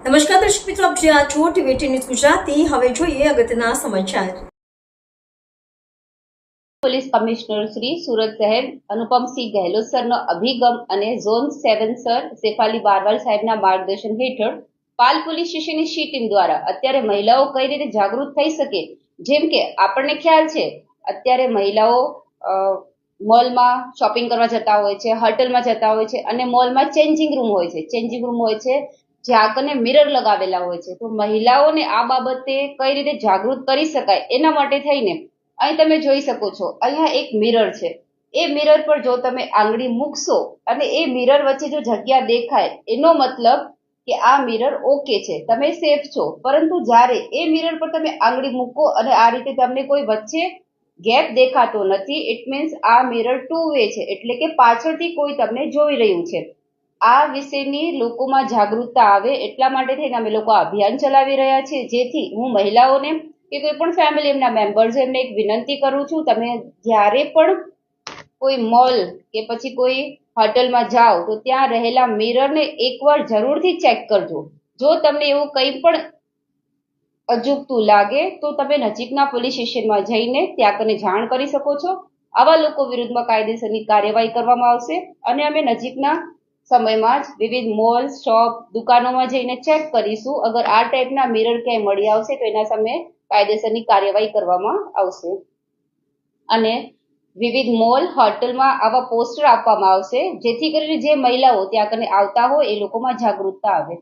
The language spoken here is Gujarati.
નમસ્કાર દર્શક મિત્રો, આપ જ્યાં છો ટીવી ન્યૂઝ ગુજરાતી. હવે જોઈએ અગત્યના સમાચાર. પોલીસ કમિશનર શ્રી સુરત શહેર અનુપમસિંહ ગહેલોત સરનો અભિગમ અને ઝોન 7 સર શેફાલી બારવાલ સાહેબના માર્ગદર્શન હેઠળ પાલ પોલીસ સ્ટેશનની સી ટીમ દ્વારા અત્યારે મહિલાઓ કઈ રીતે જાગૃત થઈ શકે, જેમ કે આપણને ખ્યાલ છે અત્યારે મહિલાઓ મોલમાં શોપિંગ કરવા જતા હોય છે, હોટલમાં જતા હોય છે અને મોલમાં ચેન્જિંગ રૂમ હોય છે જ્યાં કને મિરર લગાવેલા હોય છે. તો મહિલાઓને આ બાબતે કઈ રીતે જાગૃત કરી શકાય એના માટે થઈને અહીં તમે જોઈ શકો છો, અહીંયા એક મિરર છે. એ મિરર પર જો તમે આંગળી મૂકશો અને એ મિરર વચ્ચે જો જગ્યા દેખાય, એનો મતલબ કે આ મિરર ઓકે છે, તમે સેફ છો. પરંતુ જ્યારે એ મિરર પર તમે આંગળી મૂકો અને આ રીતે તમને કોઈ વચ્ચે ગેપ દેખાતો નથી, ઇટ મીન્સ આ મિરર ટુ વે છે, એટલે કે પાછળથી કોઈ તમને જોઈ રહ્યું છે. આ વિશેની લોકોમાં જાગૃતતા આવે એટલા માટે થઈને અમે લોકો અભિયાન ચલાવી રહ્યા છીએ, જેથી હું મહિલાઓને કે કોઈ પણ ફેમિલી એમના મેમ્બર્સ એમને એક વિનંતી કરું છું, તમે જ્યારે પણ કોઈ મોલ કે પછી કોઈ હોટલમાં જાઓ તો ત્યાં રહેલા મિરરને એકવાર જરૂરથી ચેક કરજો. જો તમને એવું કંઈ પણ અજુગતું લાગે તો તમે નજીકના પોલીસ સ્ટેશનમાં જઈને ત્યાં કને જાણ કરી શકો છો. આવા લોકો વિરુદ્ધમાં કાયદેસરની કાર્યવાહી કરવામાં આવશે અને અમે નજીકના સમયમાં જ વિવિધ મોલ, શોપ, દુકાનોમાં જઈને ચેક કરીશું. અગર આ ટાઈપના મિરર ક્યાંય મળી આવશે તો એના સામે કાયદેસરની કાર્યવાહી કરવામાં આવશે. અને વિવિધ મોલ, હોટલમાં આવા પોસ્ટર આપવામાં આવશે, જેથી કરીને જે મહિલાઓ ત્યાં કને આવતા હોય એ લોકોમાં જાગૃતતા આવે.